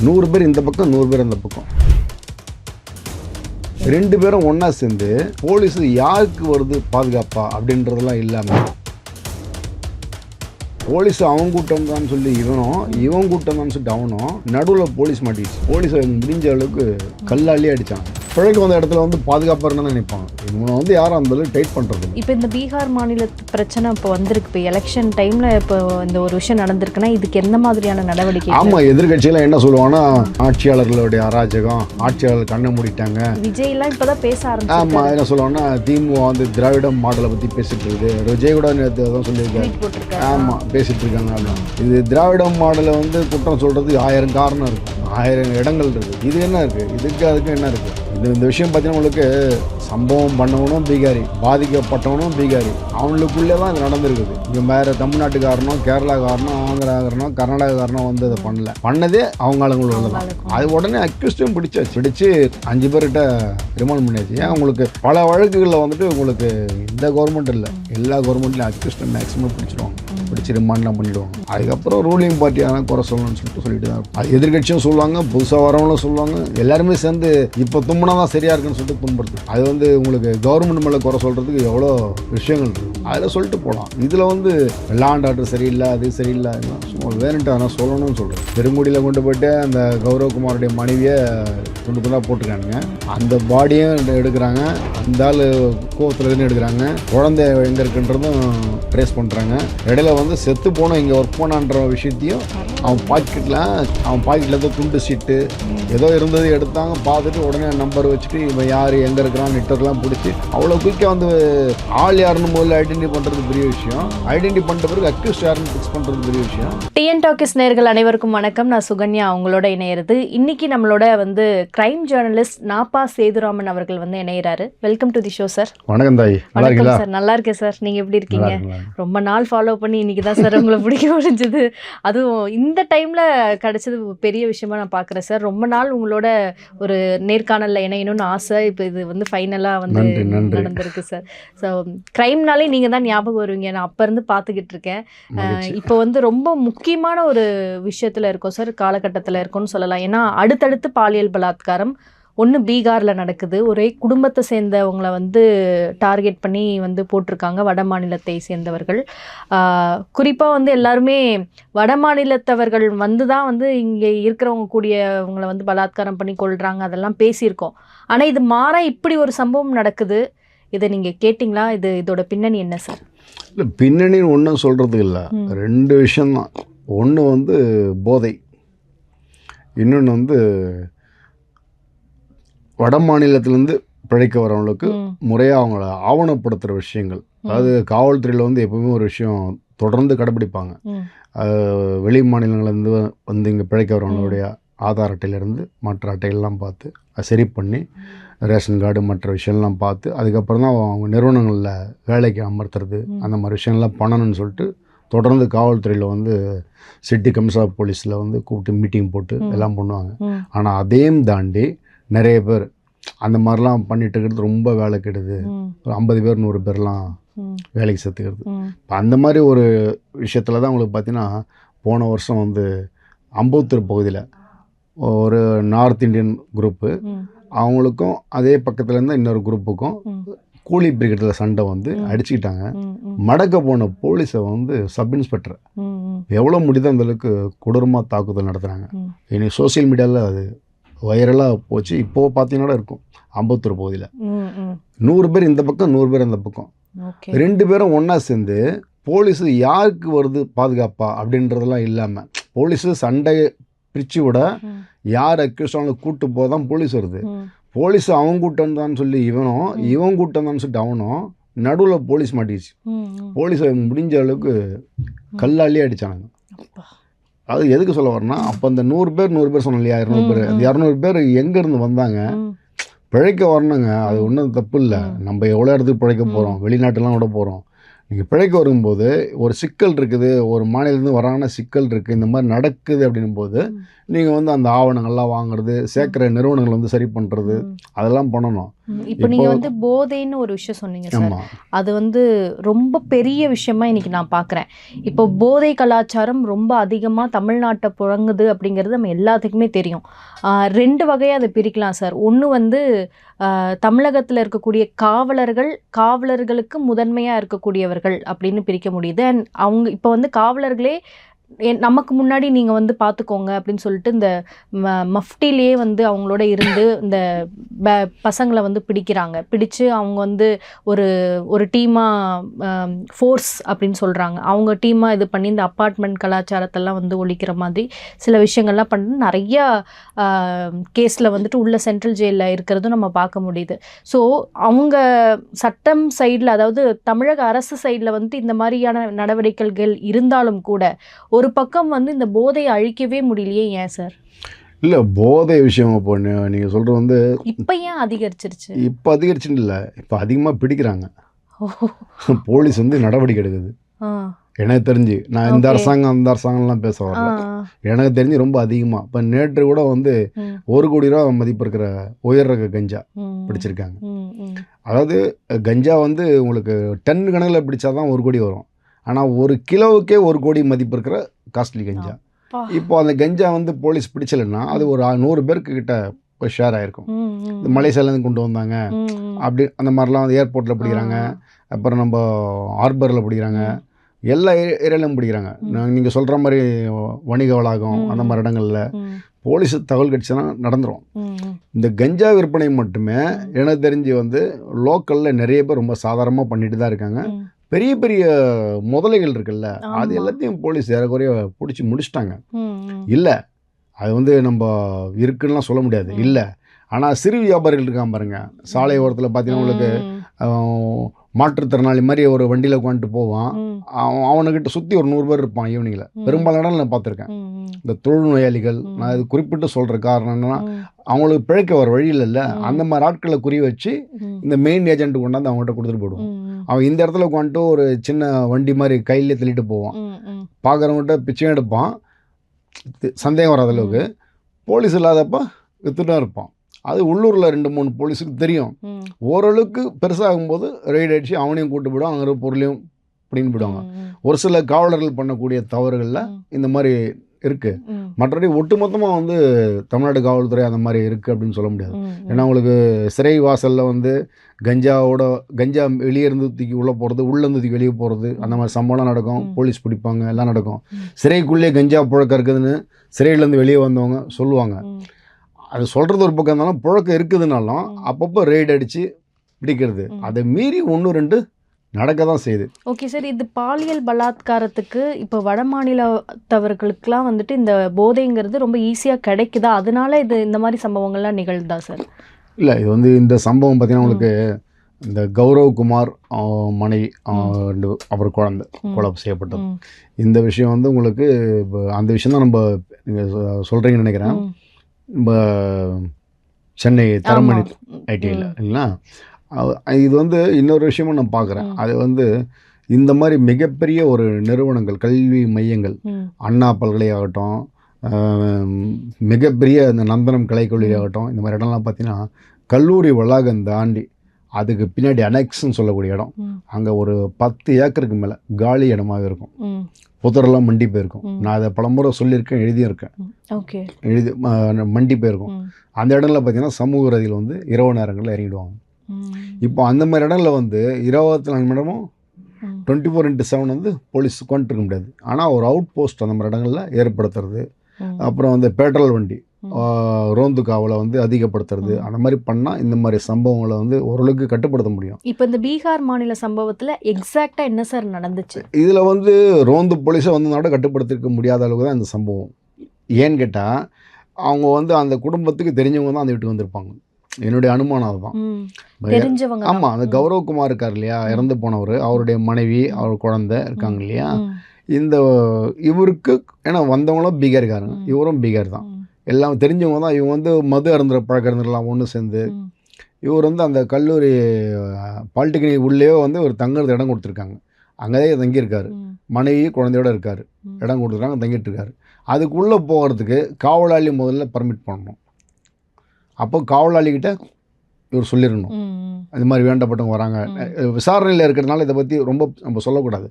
100 பேர் இந்த பக்கம் 100 பேர் அந்த பக்கம். 2 பேரும் ஒன்றா சேர்ந்து போலீஸ் யாருக்கு வருது பாதுகாப்பா அப்படின்றதெல்லாம் இல்லாமல் போலீஸ் அவன் கூட்டம் தான் சொல்லி இவன் கூட்டம் தான் சொல்லிட்டு அவனும் நடுவில் போலீஸ் மாட்டிடுச்சு. போலீஸை முடிஞ்ச அளவுக்கு கல்லாலே அடித்தான். பிழைக்கு வந்த இடத்துல வந்து பாதுகாப்பாக இருந்தால் நினைப்பாங்க. இவனை வந்து யாரும் அந்த அளவுக்கு டைட் பண்ணுறது. இப்போ இந்த பீகார் மாநிலத்து பிரச்சனை இப்போ வந்திருக்கு. இப்போ எலெக்ஷன் டைமில் இப்போ இந்த ஒரு விஷயம் நடந்திருக்குன்னா இதுக்கு எந்த மாதிரியான நடவடிக்கை? ஆமாம், எதிர்கட்சியெல்லாம் என்ன சொல்லுவாங்கன்னா ஆட்சியாளர்களுடைய அராஜகம், ஆட்சியாளர் கண்ணை மூடிட்டாங்க. விஜய்லாம் இப்போ தான் பேச ஆரம்பிச்சு. ஆமாம், என்ன சொல்லுவாங்கன்னா திமுக வந்து திராவிட மாடலை பற்றி பேசிட்டு இருக்குது. விஜய் கூட நேற்று தான் சொல்லியிருக்காரு. ஆமாம், பேசிட்டு இருக்காங்க. இது திராவிட மாடலை வந்து குற்றம் சொல்கிறது 1000 காரணம் இருக்குது, 1000 இடங்கள் இருக்குது. இது என்ன இருக்குது, இதுக்கு அதுக்கு என்ன இருக்குது? இந்த விஷயம் பார்த்தீங்கன்னா உங்களுக்கு சம்பவம் பண்ணவனும் பீகாரி, பாதிக்கப்பட்டவனும் பீகாரி, அவங்களுக்குள்ளே தான் இது நடந்திருக்குது. இங்கே வேறு தமிழ்நாட்டுக்காரனும் கேரளாக்காரனும் ஆந்திராக்காரனும் கர்நாடகாக்காரனும் வந்து அதை பண்ணதே அவங்க ஆளுங்களோட தான். அது உடனே அக்யூஸ்டும் பிடிச்சி 5 பேர்கிட்ட ரிமாண்ட் பண்ணியாச்சு. ஏன் உங்களுக்கு பல வழக்குகளில் வந்துட்டு உங்களுக்கு இந்த கவர்மெண்ட் இல்லை, எல்லா கவர்மெண்ட்லையும் அக்யூஸ்டும் மேக்ஸிமம் பிடிச்சிடுவாங்க, பிடிச்சி ரிமாண்ட்லாம் பண்ணிவிடுவாங்க. அதுக்கப்புறம் ரூலிங் பார்ட்டியான குறை சொல்லணும்னு சொல்லிட்டு தான் அது எதிர்கட்சியும் சொல்லுவாங்க, புதுசாக வரவங்களும் சொல்லுவாங்க. எல்லாருமே சேர்ந்து இப்போ தும்முனா தான் சரியாக இருக்குன்னு சொல்லிட்டு துன்படுது. அது வந்து உங்களுக்கு கவர்மெண்ட் மேலே குறை சொல்கிறதுக்கு எவ்வளோ விஷயங்கள் இருக்குது, அதில் சொல்லிட்டு போகலாம். இதில் வந்து லேண்ட் ஆர்டர் சரியில்லை, அது சரியில்லை, சும்மா வேணுன்ட்டு ஆனால் சொல்லணும்னு சொல்கிறேன். பெருங்குடியில் கொண்டு போய்ட்டு அந்த கௌரவகுமாருடைய மனைவியை கொண்டு தான் போட்டிருக்கானுங்க. அந்த பாடியும் எடுக்கிறாங்க, அந்த ஆள் கோவத்துலேருந்து எடுக்கிறாங்க, குழந்தை எங்கே இருக்குன்றதும் ட்ரேஸ் பண்ணுறாங்க. இடையில வந்து செத்து போனோம் இங்கே ஒர்க் பண்ணான்ற விஷயத்தையும் அவன் பாக்கெட்டில் ஏதோ துண்டு சீட்டு ஏதோ இருந்தது எடுத்தாங்க. பார்த்துட்டு உடனே நம்பர் வச்சுட்டு இவன் யார் எங்கே இருக்கிறான் நெட்வொர்க்லாம் பிடிச்சி அவ்வளோ குயிக்காக வந்து ஆள் யாருன்னு முதல்ல ஐடென்டிஃபை பண்ணுறது பெரிய விஷயம். ஐடென்டிஃபை பண்ணுற பிறகு அக்யூஸ்ட் யாருன்னு ஃபிக்ஸ் பண்ணுறது பெரிய விஷயம். டிஎன் டாக்கிஸ் நேயர்கள் அனைவருக்கும் வணக்கம். நான் சுகன்யா, அவங்களோட இணையிறது. இன்னைக்கு நம்மளோட வந்து கிரைம் ஜேர்னலிஸ்ட் நாப்பா சேதுராமன் அவர்கள் வந்து இணையிறாரு. Welcome to the show sir. வணக்கம் தாய். வணக்கம் சார். நல்லா இருக்கேன் சார், நீங்கள் எப்படி இருக்கீங்க? ரொம்ப நாள் ஃபாலோ பண்ணி இன்னைக்கு தான் சார் உங்களை பிடிக்க முடிஞ்சது. அதுவும் இந்த டைமில் கிடச்சது பெரிய விஷயமா நான் பார்க்குறேன் சார். ரொம்ப நாள் உங்களோட ஒரு நேர்காணலில் இணையணும்னு ஆசை. இப்போ இது வந்து ஃபைனலாக வந்து நடந்திருக்கு சார். ஸோ க்ரைம்னாலே நீங்கள் தான் ஞாபகம் வருவீங்க, நான் அப்போ இருந்து பார்த்துக்கிட்டு இருக்கேன். இப்போ வந்து ரொம்ப முக்கியமான ஒரு விஷயத்தில் இருக்கோம் சார், காலகட்டத்தில் இருக்கோம்னு சொல்லலாம். ஏன்னா அடுத்தடுத்து பாலியல் பலாத்காரம் ஒன்று பீகாரில் நடக்குது. ஒரே குடும்பத்தை சேர்ந்தவங்களை வந்து டார்கெட் பண்ணி வந்து போட்டிருக்காங்க, வட மாநிலத்தை சேர்ந்தவர்கள். குறிப்பாக வந்து எல்லாருமே வட மாநிலத்தவர்கள் வந்து தான் வந்து இங்கே இருக்கிறவங்க கூடியவங்களை வந்து பலாத்காரம் பண்ணி கொள்கிறாங்க, அதெல்லாம் பேசியிருக்கோம். ஆனால் இது மாற இப்படி ஒரு சம்பவம் நடக்குது. இதை நீங்கள் கேட்டிங்களா? இதோட பின்னணி என்ன சார்? இல்லை, பின்னணின்னு ஒன்றும் சொல்கிறதுக்கு இல்லை, 2 விஷயந்தான். ஒன்று வந்து போதை, இன்னொன்று வந்து வட மாநிலத்திலேருந்து பிழைக்க வரவங்களுக்கு முறையாக அவங்கள ஆவணப்படுத்துகிற விஷயங்கள். அதாவது காவல்துறையில் வந்து எப்பவுமே ஒரு விஷயம் தொடர்ந்து கடைப்பிடிப்பாங்க. வெளி மாநிலங்கள்லேருந்து வந்து இங்கே பிழைக்க வரவங்களுடைய ஆதார் அட்டையிலேருந்து மற்ற அட்டைகள்லாம் பார்த்து அதை சரி பண்ணி ரேஷன் கார்டு மற்ற விஷயம்லாம் பார்த்து அதுக்கப்புறம் தான் அவங்க நிறுவனங்களில் வேலைக்கு அமர்த்துறது, அந்த மாதிரி விஷயங்கள்லாம் பண்ணணும்னு சொல்லிட்டு தொடர்ந்து காவல்துறையில் வந்து சிட்டி கமிஷனர் போலீஸில் வந்து கூப்பிட்டு மீட்டிங் போட்டு எல்லாம் பண்ணுவாங்க. ஆனால் அதையும் தாண்டி நிறைய பேர் அந்த மாதிரிலாம் பண்ணிட்டு இருக்கிறது ரொம்ப வேலை கெடுது. ஒரு 50 பேர் 100 பேர்லாம் வேலைக்கு சேர்த்துக்கிறது. இப்போ அந்த மாதிரி ஒரு விஷயத்தில் தான் உங்களுக்கு பார்த்தீங்கன்னா போன வருஷம் வந்து அம்பத்தூர் பகுதியில் ஒரு நார்த் இந்தியன் குரூப்பு, அவங்களுக்கும் அதே பக்கத்தில் இருந்தால் இன்னொரு குரூப்புக்கும் கூலி பிரிகேட்டில் சண்டை வந்து அடிச்சுக்கிட்டாங்க. மடக்க போன போலீஸை வந்து சப் இன்ஸ்பெக்டர் எவ்வளோ முடியுதோ அந்தளவுக்கு கொடூரமாக தாக்குதல் நடத்துகிறாங்க. இனி சோசியல் மீடியாவில் அது வைரலாக போச்சு. இப்போது பார்த்தீங்கன்னா இருக்கும் அம்பத்தூர் பகுதியில் 100 பேர் இந்த பக்கம் 100 பேர் அந்த பக்கம். 2 பேரும் ஒன்றா சேர்ந்து போலீஸு யாருக்கு வருது பாதுகாப்பா அப்படின்றதெல்லாம் இல்லாமல் போலீஸு சண்டையை பிரித்து விட யார் அக்யூஸ்ட் அவங்களை கூட்டு போதான் போலீஸ் வருது. போலீஸ் அவன் கூட்டம் தான் சொல்லி இவன் கூட்டம் தான் சொல்லிட்டு அவனும் நடுவில் போலீஸ் மாட்டிடுச்சு. போலீஸை முடிஞ்ச அளவுக்கு கல்லாலே அடித்தாங்க. அது எதுக்கு சொல்ல வரேன்னா, அப்போ அந்த 100 பேர் சொன்னோம் இல்லையா, 200 பேர், அந்த 200 பேர் எங்கேருந்து வந்தாங்க? பிழைக்க வரணுங்க, அது ஒன்றும் தப்பு இல்லை. நம்ம எவ்வளோ இடத்துக்கு பிழைக்க போகிறோம், வெளிநாட்டுலாம் விட போகிறோம். நீங்கள் பிழைக்க வரும்போது ஒரு சிக்கல் இருக்குது, ஒரு மாநிலத்துலேருந்து வரான சிக்கல் இருக்குது, இந்த மாதிரி நடக்குது அப்படின்னும் போது நீங்கள் வந்து அந்த ஆவணங்கள்லாம் வாங்குறது, சேர்க்குற நிறுவனங்கள் வந்து சரி பண்ணுறது, அதெல்லாம் பண்ணணும். இப்போ நீங்கள் வந்து போதைன்னு ஒரு விஷயம் சொன்னீங்க சார். ஆமாம். அது வந்து ரொம்ப பெரிய விஷயமா இன்னைக்கு நான் பார்க்குறேன். இப்போ போதை கலாச்சாரம் ரொம்ப அதிகமாக தமிழ்நாட்டை புழங்குது அப்படிங்கிறது நம்ம எல்லாத்துக்குமே தெரியும். 2 வகையாக அதை பிரிக்கலாம் சார். ஒன்று வந்து தமிழகத்தில் இருக்கக்கூடிய காவலர்களுக்கு முதன்மையாக இருக்கக்கூடியவர்கள் அப்படின்னு பிரிக்க முடியுது. அண்ட் அவங்க இப்போ வந்து காவலர்களே நமக்கு முன்னாடி நீங்கள் வந்து பார்த்துக்கோங்க அப்படின்னு சொல்லிட்டு இந்த மஃப்டிலேயே வந்து அவங்களோட இருந்து இந்த பசங்களை வந்து பிடிச்சு அவங்க வந்து ஒரு டீமாக ஃபோர்ஸ் அப்படின்னு சொல்கிறாங்க. அவங்க டீமாக இது பண்ணி இந்த அப்பார்ட்மெண்ட் கலாச்சாரத்தெல்லாம் வந்து ஒழிக்கிற மாதிரி சில விஷயங்கள்லாம் பண்ணி நிறையா கேஸில் வந்துட்டு உள்ள சென்ட்ரல் ஜெயிலில் இருக்கிறதும் நம்ம பார்க்க முடியுது. ஸோ அவங்க சட்டம் சைடில், அதாவது தமிழக அரசு சைடில் வந்து இந்த மாதிரியான நடவடிக்கைகள் இருந்தாலும் கூட ஒரு பக்கம் வந்து இந்த போதையை அழிக்கவே முடியலையே, ஏன் சார்? இல்லை, போதை விஷயம் இப்போ நீங்கள் சொல்கிறது வந்து இப்போ ஏன் அதிகரிச்சிருச்சு? இப்போ அதிகரிச்சுன்னு இல்லை, இப்போ அதிகமாக பிடிக்கிறாங்க. போலீஸ் வந்து நடவடிக்கை எடுக்குது. எனக்கு தெரிஞ்சு நான் இந்த அரசாங்கம் அந்த அரசாங்கம்லாம் பேச வரல, எனக்கு தெரிஞ்சு ரொம்ப அதிகமாக. இப்போ நேற்று கூட வந்து 1 கோடி ரூபா மதிப்பு இருக்கிற உயர் ரக கஞ்சா பிடிச்சிருக்காங்க. அதாவது கஞ்சா வந்து உங்களுக்கு டன் கணக்கில் பிடிச்சாதான் 1 கோடி வரும். ஆனால் 1 கிலோவுக்கே 1 கோடி மதிப்பு இருக்கிற காஸ்ட்லி கஞ்சா. இப்போ அந்த கஞ்சா வந்து போலீஸ் பிடிச்சலைன்னா அது ஒரு 100 பேருக்கு கிட்ட ஷேர் ஆகிருக்கும். இந்த மலேசியாவிலேருந்து கொண்டு வந்தாங்க அப்படி அந்த மாதிரிலாம் வந்து ஏர்போர்ட்டில் பிடிக்கிறாங்க, அப்புறம் நம்ம ஹார்பரில் பிடிக்கிறாங்க, எல்லா ஏரியாலையும் பிடிக்கிறாங்க. நீங்கள் சொல்கிற மாதிரி வணிக வளாகம் அந்த மாதிரி இடங்களில் போலீஸ் தகவல் கிடச்சுன்னா நடந்துடும். இந்த கஞ்சா விற்பனை மட்டுமே எனக்கு தெரிஞ்சு வந்து லோக்கலில் நிறைய பேர் ரொம்ப சாதாரணமாக பண்ணிட்டு தான் இருக்காங்க. பெரிய பெரிய முதலைகள் இருக்குல்ல, அது எல்லாத்தையும் போலீஸ் ஏறக்குறைய பிடிச்சி முடிச்சிட்டாங்க. இல்லை, அது வந்து நம்ம இருக்குன்னா சொல்ல முடியாது, இல்லை. ஆனால் சிறு வியாபாரிகள் இருக்கான் பாருங்க, சாலை ஓரத்தில் பார்த்தீங்கன்னா உங்களுக்கு மாற்றுத்திறனாளி மாதிரி ஒரு வண்டியில் உட்காந்துட்டு போவான், அவனுக்கிட்ட சுற்றி ஒரு 100 பேர் இருப்பான் ஈவினிங்கில். பெரும்பாலான இடம் நான் பார்த்துருக்கேன். இந்த தொழுநோயாளிகள், நான் இது குறிப்பிட்டு சொல்கிற காரணம் என்னன்னா, அவங்களுக்கு பிழைக்க வர வழி இல்லைல்ல, அந்த மாதிரி ஆட்களை குறி வச்சு இந்த மெயின் ஏஜென்ட்டு கொண்டாந்து அவங்ககிட்ட கொடுத்துட்டு போயிடுவோம். அவன் இந்த இடத்துல உட்காந்துட்டு ஒரு சின்ன வண்டி மாதிரி கையிலே தள்ளிட்டு போவான், பார்க்குறவங்ககிட்ட பிச்சையும் எடுப்பான், சந்தேகம் வராத அளவுக்கு. போலீஸ் இல்லாதப்ப வித்துட்டும் இருப்பான். அது உள்ளூரில் 2-3 போலீஸுக்கு தெரியும். ஓரளவுக்கு பெருசாகும்போது ரெய்டு அடித்து அவனையும் கூட்டு போயிடுவாங்க, அங்கே பொருளையும் பிடின்னு போயிடுவாங்க. ஒரு சில காவலர்கள் பண்ணக்கூடிய தவறுகளில் இந்த மாதிரி இருக்குது. மற்றபடி ஒட்டுமொத்தமாக வந்து தமிழ்நாடு காவல்துறை அந்த மாதிரி இருக்குது அப்படின்னு சொல்ல முடியாது. ஏன்னா உங்களுக்கு சிறை வாசலில் வந்து கஞ்சா வெளியே இருந்து தூக்கி உள்ளே போகிறது, உள்ளேருந்து தூக்கி வெளியே போகிறது, அந்த மாதிரி சம்பவம்லாம் நடக்கும். போலீஸ் பிடிப்பாங்க, எல்லாம் நடக்கும். சிறைக்குள்ளே கஞ்சா புழக்கம் இருக்குதுன்னு சிறையிலேருந்து வெளியே வந்தவங்க சொல்லுவாங்க. அது சொல்கிறது ஒரு பக்கம் இருந்தாலும் புழக்கம் இருக்குதுனாலும் அப்பப்போ ரெய்டு அடித்து பிடிக்கிறது, அதை மீறி 1-2 நடக்க தான் செய்யுது. ஓகே சார், இது பாலியல் பலாத்காரத்துக்கு இப்போ வட மாநிலத்தவர்களுக்கெலாம் வந்துட்டு இந்த போதைங்கிறது ரொம்ப ஈஸியாக கிடைக்குதா, அதனால இது இந்த மாதிரி சம்பவங்கள்லாம் நிகழ்தா சார்? இல்லை, இது வந்து இந்த சம்பவம் பார்த்தீங்கன்னா உங்களுக்கு இந்த கௌரவ்குமார் மனைவி 2 அவர் குழந்தை கொலை செய்யப்பட்டது. இந்த விஷயம் வந்து உங்களுக்கு அந்த விஷயம் தான் நம்ம நீங்கள் சொல்கிறீங்கன்னு நினைக்கிறேன். நம்ம சென்னை தரமணி ஐடியில் இல்லைங்களா, இது வந்து இன்னொரு விஷயமும் நான் பார்க்குறேன். அது வந்து இந்த மாதிரி மிகப்பெரிய ஒரு நிறுவனங்கள், கல்வி மையங்கள், அண்ணா பல்கலையாகட்டும், மிகப்பெரிய இந்த நந்தனம் கலைக்கல்லூரி ஆகட்டும், இந்த மாதிரி இடம்லாம் பார்த்தீங்கன்னா கல்லூரி வளாகம் தாண்டி அதுக்கு பின்னாடி அனெக்ஸ்ன்னு சொல்லக்கூடிய இடம், அங்கே ஒரு 10 ஏக்கருக்கு மேலே காலி இடமாக இருக்கும். புதரெல்லாம் மண்டி போயிருக்கும். நான் அதை பலமுறை சொல்லியிருக்கேன், எழுதியும் இருக்கேன். மண்டி போயிருக்கும். அந்த இடங்களில் பார்த்தீங்கன்னா சமூக விரோதிகள் வந்து இரவு நேரங்களில் இறங்கிடுவாங்க. இப்போ அந்த மாதிரி இடங்களில் வந்து 24 மணி நேரமும் 24/7 வந்து போலீஸ் கொண்டுட்டு இருக்க முடியாது. ஆனால் ஒரு அவுட் போஸ்ட் அந்த மாதிரி இடங்களில் ஏற்படுத்துறது, அப்புறம் வந்து பெட்ரோல் வண்டி ரோந்து காவலை வந்து அதிகப்படுத்துறது, அந்த மாதிரி பண்ணால் இந்த மாதிரி சம்பவங்களை வந்து ஓரளவுக்கு கட்டுப்படுத்த முடியும். இப்போ இந்த பீகார் மாநில சம்பவத்தில் எக்ஸாக்டாக என்ன சார் நடந்துச்சு? இதில் வந்து ரோந்து போலீஸை வந்து கட்டுப்படுத்திருக்க முடியாத அளவுக்கு தான் இந்த சம்பவம். ஏன்னு கேட்டால் அவங்க வந்து அந்த குடும்பத்துக்கு தெரிஞ்சவங்க தான் அந்த வீட்டுக்கு வந்திருப்பாங்க. என்னுடைய அனுமானம் அதுதான். தெரிஞ்சவங்க. ஆமாம், அந்த கௌரவ்குமார் இருக்கார் இல்லையா, இறந்து போனவர், அவருடைய மனைவி, அவர் குழந்தை இருக்காங்க இல்லையா, இந்த இவருக்கு ஏன்னா வந்தவங்களும் பீகார்காரங்க, இவரும் பீகார் தான், எல்லாம் தெரிஞ்சவங்க தான். இவங்க வந்து மது அருந்துற பழக்கம் இருந்துடலாம் ஒன்று சேர்ந்து. இவர் வந்து அந்த கல்லூரி பாலிடெக்னிக் உள்ளே வந்து ஒரு தங்குறது இடம் கொடுத்துருக்காங்க, அங்கேயே தங்கியிருக்காரு. மனைவி குழந்தையோடு இருக்கார், இடம் கொடுத்துருக்காங்க, தங்கிட்டு இருக்காரு. அதுக்குள்ளே போகிறதுக்கு காவலாளி முதல்ல பர்மிட் பண்ணணும். அப்போ காவலாளிகிட்ட இவர் சொல்லிடணும், இந்த மாதிரி வேண்டப்பட்டவங்க வராங்க. விசாரணையில் இருக்கிறதுனால இதை பற்றி ரொம்ப நம்ம சொல்லக்கூடாது.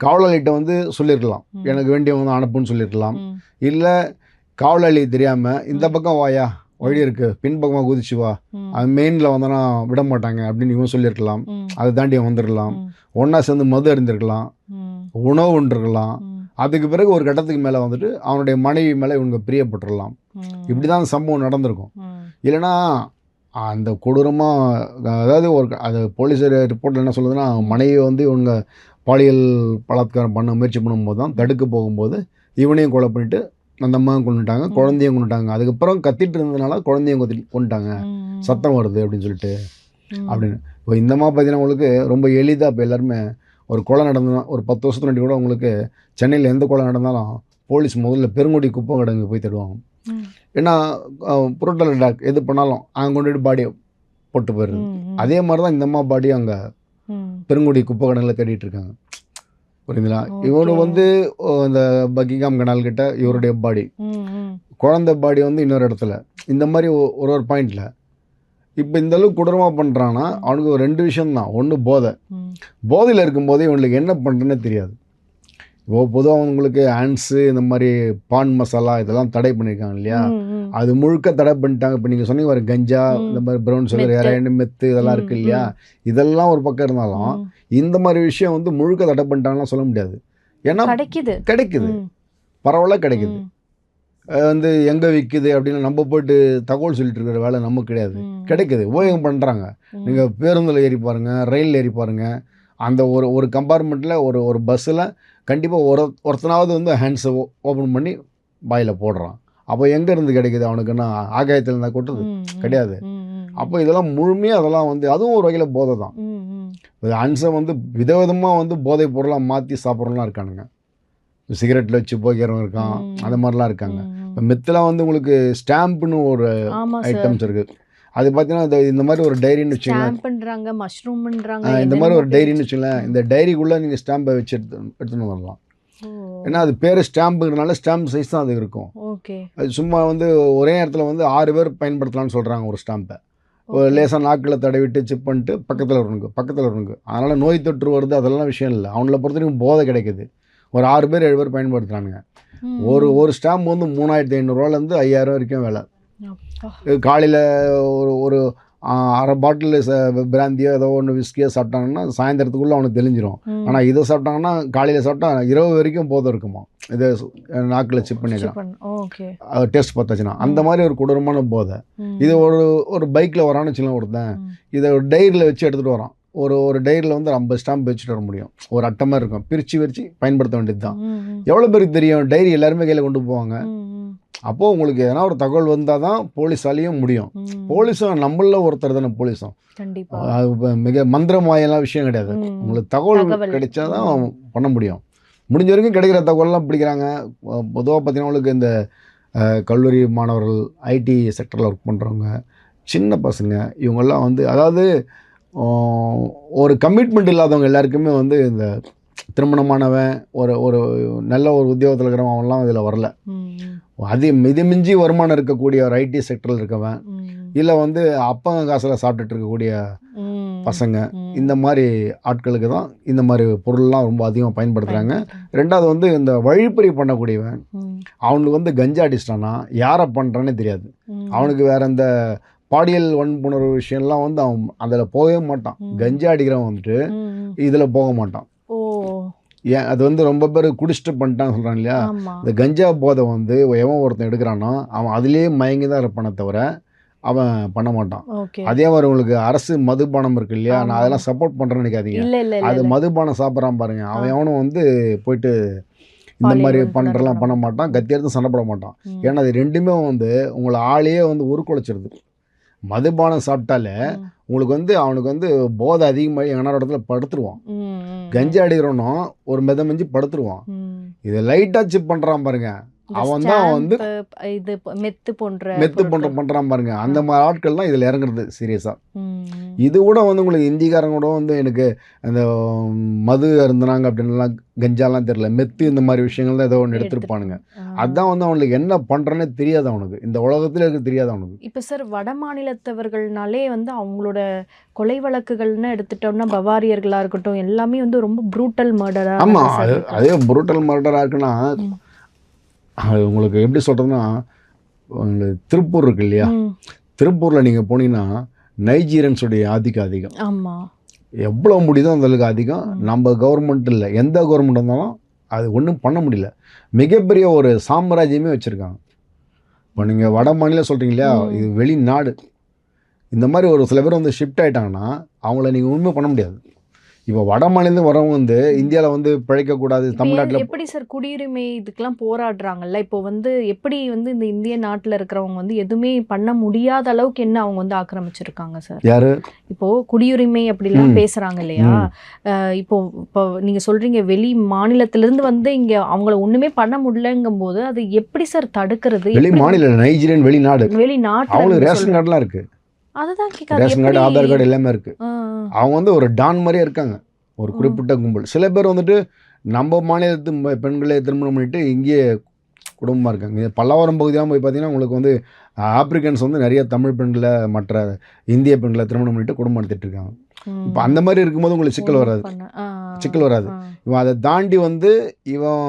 காவலாளிகிட்ட வந்து சொல்லியிருக்கலாம், எனக்கு வேண்டியவங்க அனுப்புன்னு சொல்லியிருக்கலாம். இல்லை காவலாளி தெரியாமல் இந்த பக்கம் வாயா, வழி இருக்குது, பின்பக்கமாக குதிச்சு வா, அது மெயினில் வந்தோன்னா விட மாட்டாங்க அப்படின்னு இவன் சொல்லியிருக்கலாம். அதை தாண்டி அவன் வந்துருக்கலாம். ஒன்றா சேர்ந்து மது அறிந்திருக்கலாம், உணவு உண்டிருக்கலாம். அதுக்கு பிறகு ஒரு கட்டத்துக்கு மேலே வந்துட்டு அவனுடைய மனைவி மேலே இவங்க பிரியப்பட்டுடலாம். இப்படி தான் சம்பவம் நடந்திருக்கும். இல்லைனா அந்த கொடூரமாக, அதாவது அது போலீஸ் ரிப்போர்ட்டில் என்ன சொல்லுதுன்னா, மனைவி வந்து இவங்க பாலியல் பலாத்காரம் பண்ண முயற்சி பண்ணும்போது தான் தடுக்க போகும்போது இவனையும் கொலை பண்ணிவிட்டு அந்த அம்மா கொண்டுட்டாங்க, குழந்தையும் கொண்டுட்டாங்க. அதுக்கப்புறம் கத்திட்டு இருந்ததுனால குழந்தையும் கொண்டுட்டாங்க, சத்தம் வருது அப்படின்னு சொல்லிட்டு அப்படின்னு. இப்போ இந்த மாதிரி பார்த்தீங்கன்னா உங்களுக்கு ரொம்ப எளிதாக இப்போ எல்லாருமே ஒரு கொலை நடந்ததுன்னா, ஒரு 10 வருஷத்துக்கு முன்னாடி கூட உங்களுக்கு சென்னையில் எந்த கொலை நடந்தாலும் போலீஸ் முதல்ல பெருங்குடி குப்பை கிடங்கு போய் தேடுவாங்க. ஏன்னா புரோட்டல் அட்டாக் எது பண்ணாலும் அங்கே கொண்டுட்டு பாடியை போட்டு போயிடுது. அதே மாதிரி தான் இந்த அம்மா பாடியும் அங்கே பெருங்குடி குப்பை கிடங்கில் தேடிட்டு இருக்காங்க. புரியுதுங்களா? இவனு வந்து இந்த பக்கிங்ஹாம் கனால் கிட்ட இவருடைய பாடி, குழந்தை பாடி வந்து இன்னொரு இடத்துல, இந்த மாதிரி ஒரு பாயிண்டில் இப்போ இந்த அளவுக்கு கொடூரமாக பண்ணுறான்னா அவனுக்கு ஒரு 2 விஷயம்தான். ஒன்று போதையில் இருக்கும்போதே இவனுக்கு என்ன பண்ணுறேன்னே தெரியாது. இப்போ பொதுவாக உங்களுக்கு ஹேண்ட்ஸு, இந்த மாதிரி பான் மசாலா இதெல்லாம் தடை பண்ணியிருக்காங்க இல்லையா, அது முழுக்க தடை பண்ணிட்டாங்க. இப்போ நீங்கள் சொன்னீங்க ஒரு கஞ்சா, இந்த மாதிரி ப்ரௌன் சுகர், ஹெராயின், மெத்து இதெல்லாம் இருக்குது இல்லையா, இதெல்லாம் ஒரு பக்கம் இருந்தாலும் இந்த மாதிரி விஷயம் வந்து முழுக்க தடை பண்ணிட்டாங்கலாம் சொல்ல முடியாது. ஏன்னா கிடைக்குது, பரவாயில்ல கிடைக்குது. வந்து எங்கே விற்குது அப்படின்னு நம்ம போய்ட்டு தகவல் சொல்லிட்டு இருக்கிற வேலை நமக்கு கிடையாது. கிடைக்குது, உபயோகம் பண்ணுறாங்க. நீங்கள் பேருந்தில் ஏறி பாருங்கள், ரயிலில் ஏறி பாருங்கள், அந்த ஒரு கம்பார்ட்மெண்ட்டில் ஒரு பஸ்ஸில் கண்டிப்பாக ஒருத்தனாவது வந்து ஹேண்ட்ஸை ஓப்பன் பண்ணி பாயில் போடுறான். அப்போ எங்கேருந்து கிடைக்குது அவனுக்குன்னா, ஆகாயத்தில் இருந்தால் கொட்டுது கிடையாது. அப்போ இதெல்லாம் முழுமையாக அதெல்லாம் வந்து அதுவும் ஒரு வகையில் போதை தான். ஹேண்ட்ஸை வந்து விதவிதமாக வந்து போதை பொருளாக மாற்றி சாப்பிட்றலாம் இருக்கானுங்க. சிகரெட்டில் வச்சு போய்க்கிறவங்க இருக்கான், அந்த மாதிரிலாம் இருக்காங்க. இப்போ மெத்தெலாம் வந்து உங்களுக்கு ஸ்டாம்ப்னு ஒரு ஐட்டம்ஸ் இருக்குது. அது பார்த்தீங்கன்னா இந்த மாதிரி ஒரு டைரின்னு வச்சுக்கலாம், இந்த மாதிரி ஒரு டைரின்னு வச்சுக்கலாம். இந்த டைரிக்குள்ளே நீங்கள் ஸ்டாம்பை வச்சு எடுத்துன்னு வரலாம். ஏன்னா அது பேர் ஸ்டாம்புங்கிறதுனால ஸ்டாம்ப் சைஸ் தான் அது இருக்கும். அது சும்மா வந்து ஒரே இடத்துல வந்து 6 பேர் பயன்படுத்தலாம்னு சொல்கிறாங்க ஒரு ஸ்டாம்பை. ஒரு லேசாக நாக்கில் தடவிட்டு சிப் பண்ணிட்டு பக்கத்தில் வரணுங்க. அதனால் நோய் தொற்று வருது, அதெல்லாம் விஷயம் இல்லை. அவங்கள பொறுத்த வரைக்கும் போதை கிடைக்குது. ஒரு 6 பேர் 7 பேர் பயன்படுத்துகிறானுங்க. ஒரு ஸ்டாம்ப் வந்து 3500 5000 வரைக்கும் விலை. காலையில் ஒரு அரை பாட்டில் பிராந்தியோ ஏதோ ஒன்று விஸ்கியோ சாப்பிட்டாங்கன்னா சாயந்தரத்துக்குள்ளே அவனுக்கு தெளிஞ்சிடும். ஆனால் இதை சாப்பிட்டாங்கன்னா காலையில் சாப்பிட்டா இரவு வரைக்கும் போதை இருக்குமா, இதை நாக்கில் சிப் பண்ணிக்கலாம் டேஸ்ட் பார்த்தாச்சுன்னா. அந்த மாதிரி ஒரு கொடூரமான போதை. இது ஒரு பைக்கில் வரான்னு வச்சுக்கலாம் ஒருத்தன், இதை ஒரு டைரியில் வச்சு எடுத்துகிட்டு வரான். ஒரு டைரியில் வந்து 50 ஸ்டாம்ப் வச்சுட்டு வர முடியும். ஒரு அட்டை மாதிரி இருக்கும், பிரித்து பயன்படுத்த வேண்டியது தான். எவ்வளோ பேருக்கு தெரியும்? டைரி எல்லாருமே கையில் கொண்டு போவாங்க. அப்போது உங்களுக்கு எதனா ஒரு தகவல் வந்தால் தான் போலீஸாலேயும் முடியும். போலீஸும் நம்மள ஒருத்தர் தானே போலீஸும். மிக மந்திரமாயெல்லாம் விஷயம் கிடையாது. உங்களுக்கு தகவல் கிடைச்சா தான் பண்ண முடியும். முடிஞ்ச வரைக்கும் கிடைக்கிற தகவல்லாம் பிடிக்கிறாங்க. பொதுவாக பார்த்தீங்கன்னா உங்களுக்கு இந்த கல்லூரி மாணவர்கள், ஐடி செக்டரில் ஒர்க் பண்ணுறவங்க, சின்ன பசங்க, இவங்கெல்லாம் வந்து அதாவது ஒரு கமிட்மெண்ட் இல்லாதவங்க எல்லாருக்குமே வந்து இந்த திருமணமானவன் ஒரு நல்ல ஒரு உத்தியோகத்தில் இருக்கிறவன் அவன்லாம் இதில் வரல. இது மிஞ்சி வருமானம் இருக்கக்கூடிய ஒரு ஐடி செக்டரில் இருக்கவன், இல்லை வந்து அப்பங்க காசில் சாப்பிட்டுட்டு இருக்கக்கூடிய பசங்க, இந்த மாதிரி ஆட்களுக்கு தான் இந்த மாதிரி பொருள்லாம் ரொம்ப அதிகமாக பயன்படுத்துகிறாங்க. ரெண்டாவது வந்து இந்த வழிப்பறி பண்ணக்கூடியவன், அவனுக்கு வந்து கஞ்சா அடிச்சிட்டானா யாரை பண்ணுறானே தெரியாது. அவனுக்கு வேற இந்த பாலியல் வன்புணர்வு விஷயம்லாம் வந்து அவன் அதில் போகவே மாட்டான். கஞ்சா அடிக்கிறவன் வந்துட்டு இதில் போக மாட்டான். ஏன் அது வந்து ரொம்ப பேர் குடிச்சிட்டு பண்ணிட்டான்னு சொல்கிறான் இல்லையா. இந்த கஞ்சா போதை வந்து எவன் ஒருத்தன் எடுக்கிறானோ அவன் அதுலேயே மயங்கி தான் இருப்பானே தவிர அவன் பண்ண மாட்டான். அதே மாதிரி உங்களுக்கு அரசு மதுபானம் இருக்கு இல்லையா, நான் அதெல்லாம் சப்போர்ட் பண்ணுறேன்னு நினைக்காதீங்க. அது மதுபானம் சாப்பிட்றான் பாருங்க, அவன் எவனும் வந்து போயிட்டு இந்த மாதிரி பண்ணுறலாம் பண்ண மாட்டான், கத்தி எடுத்து சண்டை போட மாட்டான். ஏன்னா அது ரெண்டுமே வந்து உங்களை ஆளையே வந்து உருக்குலைச்சிருது. மதுபானம் சாப்பிட்டாலே உங்களுக்கு வந்து அவனுக்கு வந்து போதை அதிகமாக எங்கனா இடத்துல படுத்துருவான். கஞ்சா அடிக்கிறவனும் ஒரு மிதமிஞ்சி படுத்துருவான். இதை லைட்டாக சிப் பண்ணுறான் பாருங்க, அவன் தான் வந்து இது மெத்து பண்ணுறான் பாருங்க. அந்த மாதிரி ஆட்கள் தான் இதில் இறங்குறது சீரியஸாக. இது கூட வந்து உங்களுக்கு இந்திக்காரங்க கூட வந்து எனக்கு அந்த மது அருந்தினாங்க அப்படின்லாம் கஞ்சாலாம் தெரியல, மெத்து இந்த மாதிரி விஷயங்கள் தான் ஏதோ ஒன்று எடுத்துருப்பானுங்க. அதுதான் வந்து அவனுக்கு என்ன பண்ணுறேன்னே தெரியாது, அவனுக்கு இந்த உலகத்தில் இருக்க தெரியாது அவனுக்கு. இப்போ சார் வட மாநிலத்தவர்கள்னாலே வந்து அவங்களோட கொலை வழக்குகள்னு எடுத்துட்டோம்னா பவாரியர்களாக இருக்கட்டும் எல்லாமே வந்து ரொம்ப ப்ரூட்டல் மர்டராக. ஆமாம், அதே ப்ரூட்டல் மர்டராக இருக்குன்னா அது உங்களுக்கு எப்படி சொல்கிறதுன்னா, திருப்பூர் இருக்கு இல்லையா, திருப்பூரில் நீங்கள் போனீங்கன்னா நைஜீரியன்ஸுடைய ஆதிக்கம் அதிகம். ஆமாம், எவ்வளோ முடியுதோ அந்தளவுக்கு அதிகம். நம்ம கவர்மெண்ட் இல்லை, எந்த கவர்மெண்ட் இருந்தாலும் அது ஒன்றும் பண்ண முடியல. மிகப்பெரிய ஒரு சாம்ராஜ்யமே வச்சுருக்காங்க. இப்போ நீங்கள் வட மாநிலம் சொல்கிறீங்க இல்லையா, இது வெளிநாடு. இந்த மாதிரி ஒரு சில பேர் வந்து ஷிஃப்ட் ஆகிட்டாங்கன்னா அவங்கள நீங்கள் ஒன்றுமே பண்ண முடியாது. இப்போ வட மாநிலம் வரவங்க வந்து இந்தியாவில் வந்து பிழைக்கக்கூடாது, தமிழ்நாட்டில் எப்படி சார் குடியுரிமை இதுக்கெல்லாம் போராடுறாங்கல்ல, இப்போ வந்து எப்படி வந்து இந்த இந்திய நாட்டில் இருக்கிறவங்க வந்து எதுவுமே பண்ண முடியாத அளவுக்கு என்ன அவங்க வந்து ஆக்கிரமிச்சிருக்காங்க சார்? யாரு இப்போ குடியுரிமை அப்படிலாம் பேசுறாங்க இல்லையா, இப்போ இப்போ நீங்க சொல்றீங்க வெளி மாநிலத்திலிருந்து வந்து இங்க அவங்கள ஒண்ணுமே பண்ண முடியலங்கும் போது அது எப்படி சார் தடுக்கிறது? வெளி மாநில நைஜீரியன் வெளிநாட்டு அவங்களுக்கு ரேஷன் கார்டுலாம் இருக்கு, அதுதான் ரேஷன் கார்டு ஆதார் கார்டு எல்லாமே இருக்கு. அவங்க வந்து ஒரு டான் மாதிரியே இருக்காங்க, ஒரு குறிப்பிட்ட கும்பல். சில பேர் வந்துட்டு நம்ம மாநிலத்து பெண்களை திருமணம் பண்ணிட்டு இங்கேயே குடும்பமாக இருக்காங்க. பல்லாவரம் பகுதியாக போய் பார்த்தீங்கன்னா உங்களுக்கு வந்து ஆப்பிரிக்கன்ஸ் வந்து நிறைய தமிழ் பெண்களை மற்ற இந்திய பெண்களை திருமணம் பண்ணிட்டு குடும்பம் நடத்திட்டு இருக்காங்க. இப்போ அந்த மாதிரி இருக்கும்போது உங்களுக்கு சிக்கல் வராது. இவன் அதை தாண்டி வந்து இவன்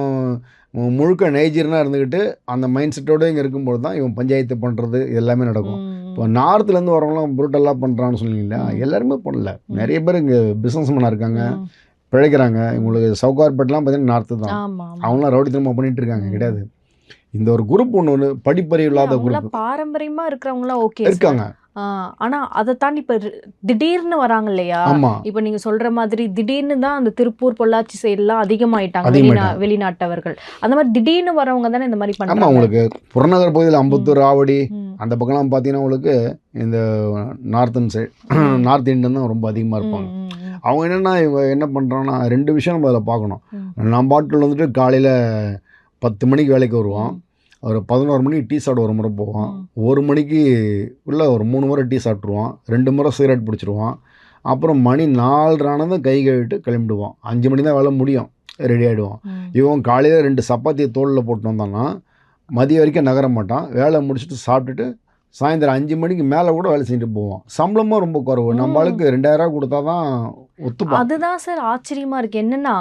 முழுக்க நைஜீரியனாக இருந்துக்கிட்டு அந்த மைண்ட் செட்டோடு இங்கே இருக்கும்போது தான் இவன் பஞ்சாயத்து பண்ணுறது எல்லாமே நடக்கும். இப்போ நார்த்துலேருந்து வரவங்களாம் புரூட்டலாக பண்ணுறான்னு சொன்னீங்களா, எல்லாருமே பண்ணல. நிறைய பேர் இங்கே பிஸ்னஸ் மேனாக இருக்காங்க, பிழைக்கிறாங்க. இவங்களுக்கு சவுகார்பேட்லாம் பார்த்தீங்கன்னா நார்த்து தான். அவங்களாம் ரவுடித்தனமாக பண்ணிகிட்டு இருக்காங்க. கிடையாது, இந்த ஒரு குரூப் ஒன்று படிப்பறிவு இல்லாத குரூப் பாரம்பரியமாக இருக்கிறவங்களாம் ஓகே இருக்காங்க. ஆனா அதை தாண்டி இப்ப திடீர்னு வராங்க இல்லையா, இப்ப நீங்க சொல்ற மாதிரி திடீர்னு தான் அந்த திருப்பூர் பொள்ளாச்சி சைடுலாம் அதிகமாயிட்டாங்க வெளிநாட்டவர்கள். அந்த மாதிரி திடீர்னு வரவங்க தானே இந்த மாதிரி பண்றாங்க. உங்களுக்கு புறநகர் பகுதியில் அம்பத்தூர், ஆவடி அந்த பக்கம்லாம் பார்த்தீங்கன்னா உங்களுக்கு இந்த நார்த்தன் சைடு நார்த் இந்தியன் தான் ரொம்ப அதிகமாக இருப்பாங்க. அவங்க என்னென்னா இவங்க என்ன பண்ணுறாங்கன்னா 2 விஷயம் நம்ம அதில் பார்க்கணும். நம்ம பாட்டில் வந்துட்டு காலையில் 10 மணிக்கு வேலைக்கு வருவோம், ஒரு 11 மணிக்கு டீ சாப்பிட ஒரு முறை போவான், 1 மணிக்கு உள்ள ஒரு 3 முறை டீ சாப்பிட்ருவான், 2 முறை சிகரெட் பிடிச்சிருவான், அப்புறம் மணி 4 ஆனதும் கை கழுவிட்டு கிளம்பிடுவான். 5 மணி தான் வேலை முடியும், ரெடி ஆகிடுவான். இவன் காலையில் 2 சப்பாத்தியை தோளில் போட்டு வந்தான்னா மதியம் வரைக்கும் நகர மாட்டான். வேலை முடிச்சுட்டு சாப்பிட்டுட்டு சாயந்தரம் 5 மணிக்கு மேலே கூட வேலை செஞ்சுட்டு போவோம். சம்பளமும் ரொம்ப குறைவு. நம்ம ஆளுக்கு 2000 கொடுத்தா தான் ஒத்துப்போம். அதுதான் சார் ஆச்சரியமாக இருக்குது. என்னென்னா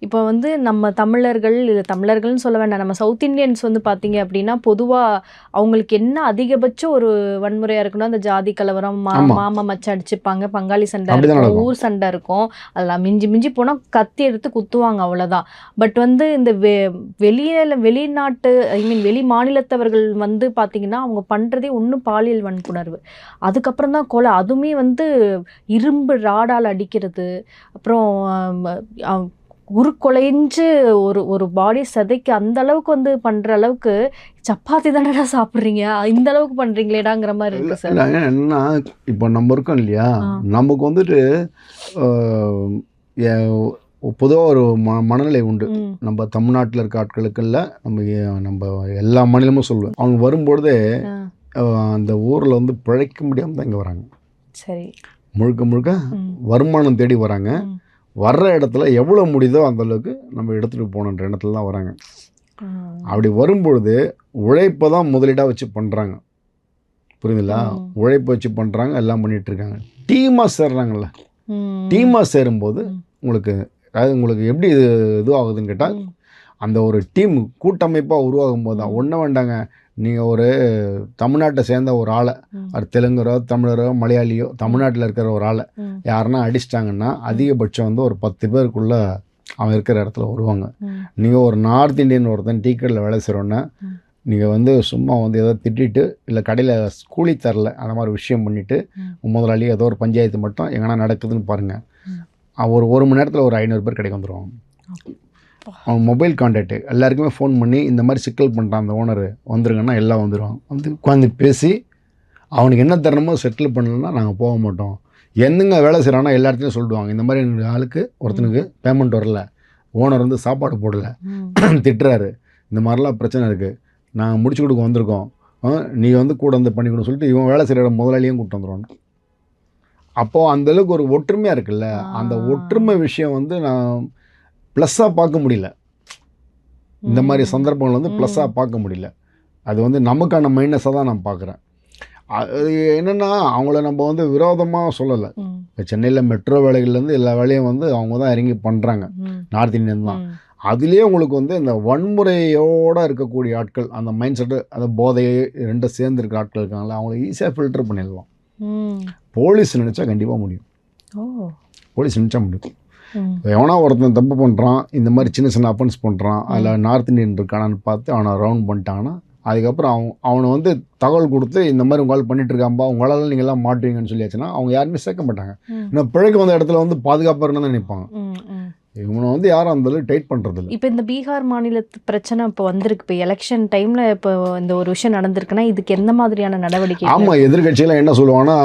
இப்போ வந்து நம்ம தமிழர்கள், இல்லை தமிழர்கள்னு சொல்ல வேண்டாம், நம்ம சவுத் இண்டியன்ஸ் வந்து பார்த்தீங்க அப்படின்னா பொதுவாக அவங்களுக்கு என்ன அதிகபட்சம் ஒரு வன்முறையாக இருக்குன்னா அந்த ஜாதி கலவரம், மாமா மச்சம் அடிச்சுப்பாங்க, பங்காளி சண்டை இருக்கும், ஊர் சண்டை இருக்கும், அதெல்லாம் மிஞ்சி போனால் கத்தி எடுத்து குத்துவாங்க, அவ்வளோதான். பட் வந்து இந்த வெளிநாட்டு வெளி மாநிலத்தவர்கள் வந்து பார்த்தீங்கன்னா அவங்க பண்ணுறதே ஒன்று பாலியல் வன்புணர்வு, அதுக்கப்புறம் தான் கொலை, அதுவுமே வந்து இரும்பு ராடால் அடிக்கிறது, அப்புறம் உருக்கொலைஞ்சு ஒரு பாடி சதைக்கு அந்த அளவுக்கு வந்து பண்ணுற அளவுக்கு சப்பாத்தி தானடா சாப்பிட்றீங்க, இந்த அளவுக்கு பண்ணுறீங்களேடாங்கிற மாதிரி இருக்கு சார். என்னன்னா இப்போ நம்ம இருக்கோம் இல்லையா, நமக்கு வந்துட்டு பொதுவாக ஒரு மனநிலை உண்டு. நம்ம தமிழ்நாட்டில் இருக்க ஆட்களுக்கு இல்லை, நம்ம எல்லா மாநிலமும் சொல்லுவேன். அவங்க வரும்பொழுதே அந்த ஊரில் வந்து பிழைக்க முடியாமல் தான் இங்கே வராங்க. சரி, முழுக்க வருமானம் தேடி வராங்க. வர்ற இடத்துல எவ்வளோ முடியுதோ அந்தளவுக்கு நம்ம எடுத்துகிட்டு போகணுன்ற இடத்துல தான் வராங்க. அப்படி வரும்பொழுது உழைப்பை தான் முதலீடாக வச்சு பண்ணுறாங்க, புரியுதுங்களா? உழைப்பை வச்சு பண்ணுறாங்க, எல்லாம் பண்ணிகிட்ருக்காங்க. டீமாக சேர்றாங்கல்ல, டீமாக சேரும்போது உங்களுக்கு எப்படி இதுவாகுதுன்னு கேட்டால், அந்த ஒரு டீம் கூட்டமைப்பாக உருவாகும் போது தான் ஒன்றும் வேண்டாங்க. நீங்கள் ஒரு தமிழ்நாட்டை சேர்ந்த ஒரு ஆளை, அது தெலுங்கரோ தமிழரோ மலையாளியோ தமிழ்நாட்டில் இருக்கிற ஒரு ஆளை யாருன்னா அடிச்சிட்டாங்கன்னா அதிகபட்சம் வந்து ஒரு 10 பேருக்குள்ளே அவன் இருக்கிற இடத்துல வருவாங்க. நீங்கள் ஒரு நார்த் இந்தியன் ஒருத்தன் டீ கடையில் வேலை செய்கிறோன்னா நீங்கள் வந்து சும்மா வந்து ஏதோ திட்டிட்டு இல்லை கடையில் கூலி தரல அந்த மாதிரி விஷயம் பண்ணிவிட்டு முதலாளி ஏதோ ஒரு பஞ்சாயத்து மட்டும் எங்கன்னா நடக்குதுன்னு பாருங்கள், ஒரு மணி நேரத்தில் ஒரு 500 பேர் கடைக்கு வந்துடுவாங்க. அவன் மொபைல் கான்டாக்டு எல்லாருக்குமே ஃபோன் பண்ணி இந்த மாதிரி சிக்கல் பண்ணுறான் அந்த ஓனர், வந்துருங்கன்னா எல்லாம் வந்துடுவாங்க. வந்து உட்காந்து பேசி அவனுக்கு என்ன தரணுமோ செட்டில் பண்ணலன்னா நாங்கள் போக மாட்டோம். என்னங்க வேலை செய்கிறான்னா எல்லா இடத்துலையும் சொல்லிடுவாங்க, இந்த மாதிரி ஆளுக்கு ஒருத்தனுக்கு பேமெண்ட் வரல, ஓனர் வந்து சாப்பாடு போடலை, திட்டுறாரு, இந்த மாதிரிலாம் பிரச்சனை இருக்குது, நாங்கள் முடிச்சு கொடுக்க வந்திருக்கோம், நீ வந்து கூட வந்து பண்ணி கொடுன்னு சொல்லிட்டு இவன் வேலை செய்கிற முதலாளியும் கூப்பிட்டு வந்துடுவாங்க. அப்போது அந்தளவுக்கு ஒரு ஒற்றுமையாக இருக்குல்ல, அந்த ஒற்றுமை விஷயம் வந்து நான் ப்ளஸ்ஸாக பார்க்க முடியல. இந்த மாதிரி சந்தர்ப்பங்கள் வந்து ப்ளஸ்ஸாக பார்க்க முடியல. அது வந்து நமக்கான மைனஸாக தான் நான் பார்க்குறேன். அது என்னென்னா அவங்கள நம்ம வந்து விரோதமாக சொல்லலை. இப்போ சென்னையில் மெட்ரோ வேலைகள்லேருந்து எல்லா வேலையும் வந்து அவங்க தான் இறங்கி பண்ணுறாங்க, நார்த் இந்தியன் தான். அதுலேயே உங்களுக்கு வந்து இந்த வன்முறையோடு இருக்கக்கூடிய ஆட்கள், அந்த மைண்ட் செட்டு, அந்த போதையை ரெண்டும் சேர்ந்து இருக்கிற ஆட்கள் இருக்காங்களா, அவங்கள ஈஸியாக ஃபில்டர் பண்ணிடலாம். போலீஸ் நினச்சா கண்டிப்பாக முடியும். போலீஸ் நினச்சா முடியும். எவனா ஒருத்தன் தப்பு பண்ணுறான், இந்த மாதிரி சின்ன சின்ன அஃபென்ஸ் பண்ணுறான், அதில் நார்த் இந்தியன் இருக்கானான்னு பார்த்து அவனை ரவுண்ட் பண்ணிட்டாங்கன்னா, அதுக்கப்புறம் அவனை வந்து தகவல் கொடுத்து இந்த மாதிரி உங்களால் பண்ணிட்டு இருக்காம்பா, உங்களால் நீங்கள்லாம் மாட்டுவீங்கன்னு சொல்லியாச்சுன்னா அவங்க யாருமே சேர்க்க மாட்டாங்க. இன்னும் பிழைக்கு வந்த இடத்துல வந்து பாதுகாப்பாக இருந்தால் தான் நினைப்பாங்க. இவனை வந்து யாரும் அந்த அளவுக்கு டைட் பண்ணுறதில்ல. இப்போ இந்த பீகார் மாநிலத்து பிரச்சனை இப்போ வந்திருக்கு, இப்போ எலெக்ஷன் டைமில் இப்போ இந்த ஒரு விஷயம் நடந்திருக்குன்னா இதுக்கு எந்த மாதிரியான நடவடிக்கை? ஆமாம், எதிர்கட்சியெல்லாம் என்ன சொல்லுவாங்கன்னா,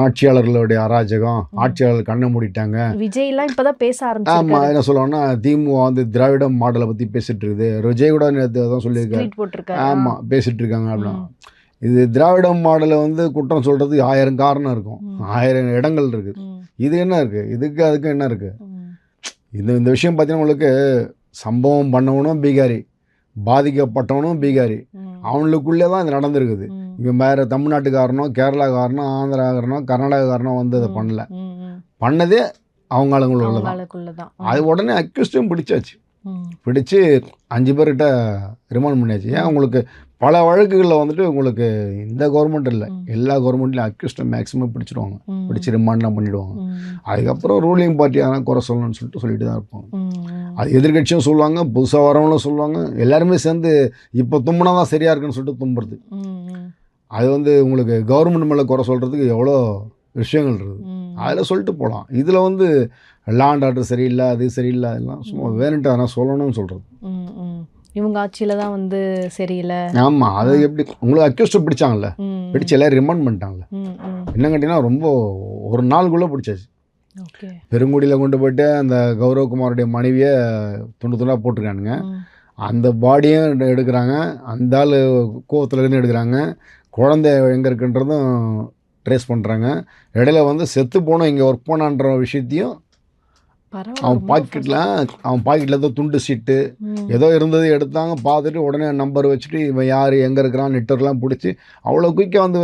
ஆட்சியாளர்களுடைய அராஜகம், ஆட்சியாளர்கள் கண்ணை மூடிட்டாங்க, விஜய்லாம் இப்போ தான் பேச ஆரம்பிச்சு. ஆமாம், என்ன சொல்லுவாங்கன்னா திமுக வந்து திராவிட மாடலை பற்றி பேசிகிட்டு இருக்குது, விஜய் கூட தான் சொல்லியிருக்காரு. ஆமாம், பேசிகிட்டு இருக்காங்க அப்படின்னா. இது திராவிட மாடலை வந்து குற்றம் சொல்கிறதுக்கு 1000 காரணம் இருக்கும், 1000 இடங்கள் இருக்குது. இது என்ன இருக்குது, இதுக்கு அதுக்கு என்ன இருக்குது? இந்த விஷயம் பார்த்தீங்கன்னா உங்களுக்கு சம்பவம் பண்ணவனும் பீகாரி, பாதிக்கப்பட்டவனும் பீகாரி, அவனுக்குள்ளே தான் இது நடந்திருக்குது. இங்கே வேறு தமிழ்நாட்டுக்காரனோ, கேரளாக்காரனோ, ஆந்திராக்காரனோ, கர்நாடகாக்காரனோ வந்து அதை பண்ணல, பண்ணதே அவங்க ஆளுங்களுக்குள்ள தான். அது உடனே அக்யூஸ்டும் பிடிச்சாச்சு, பிடிச்சி 5 பேர்கிட்ட ரிமாண்ட் பண்ணியாச்சு. ஏன் உங்களுக்கு பல வழக்குகளில் வந்துட்டு உங்களுக்கு இந்த கவர்மெண்ட் இல்லை, எல்லா கவர்மெண்ட்லையும் அக்யூஸ்ட்டை மேக்ஸிமம் பிடிச்சிடுவாங்க, பிடிச்சி ரிமாண்ட்லாம் பண்ணிவிடுவாங்க. அதுக்கப்புறம் ரூலிங் பார்ட்டி ஆனால் குறை சொல்லணும்னு சொல்லிட்டு தான் இருப்பாங்க. அது எதிர்கட்சியும் சொல்லுவாங்க, புதுசாக வரவங்களும் சொல்லுவாங்க, எல்லாருமே சேர்ந்து இப்போ தும்முனா தான் சரியாக இருக்குன்னு சொல்லிட்டு தும்புறது. அது வந்து உங்களுக்கு கவர்மெண்ட் மேலே குறை சொல்கிறதுக்கு எவ்வளோ விஷயங்கள் இருக்குது, அதில் சொல்லிட்டு போகலாம். இதில் வந்து லா அண்ட் ஆர்டர் சரியில்லை, அது சரியில்லை, அதெல்லாம் சும்மா வேணுன்ட்டு அதெல்லாம் சொல்லணும்னு சொல்கிறது. இவங்க ஆட்சியில் தான் வந்து சரியில்லை. ஆமாம், அது எப்படி உங்களுக்கு அக்யூஸ்ட்டை பிடிச்சாங்கல்ல, பிடிச்சி எல்லோரும் ரிமாண்ட் பண்ணிட்டாங்கல்ல. என்ன கேட்டிங்கன்னா ரொம்ப ஒரு நாளுக்குள்ளே பிடிச்சாச்சு. பெருங்குடியில் கொண்டு போய்ட்டு அந்த கௌரவகுமாருடைய மனைவியை துண்டு துண்டாக போட்டிருக்கானுங்க, அந்த பாடியும் எடுக்கிறாங்க, அந்த ஆள் கோவத்துலேருந்து எடுக்கிறாங்க, குழந்தை எங்கே இருக்குன்றதும் ட்ரேஸ் பண்ணுறாங்க. இடையில வந்து செத்து போனோம் இங்கே ஒர்க் பண்ணான்ற விஷயத்தையும் அவன் பாக்கெட்டில் ஏதோ துண்டு சீட்டு ஏதோ இருந்தது எடுத்தாங்க, பார்த்துட்டு உடனே நம்பர் வச்சுட்டு இவன் யார் எங்கே இருக்கிறான் நெட்வொர்க்லாம் பிடிச்சி அவ்வளோ குயிக்காக வந்து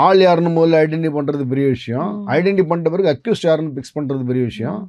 ஆள் யாருன்னு முதல்ல ஐடென்டிஃபை பண்ணுறது பெரிய விஷயம். ஐடென்டிஃபை பண்ணிட்ட பிறகு அக்யூஸ்ட் யாருன்னு ஃபிக்ஸ் பண்ணுறது பெரிய விஷயம்.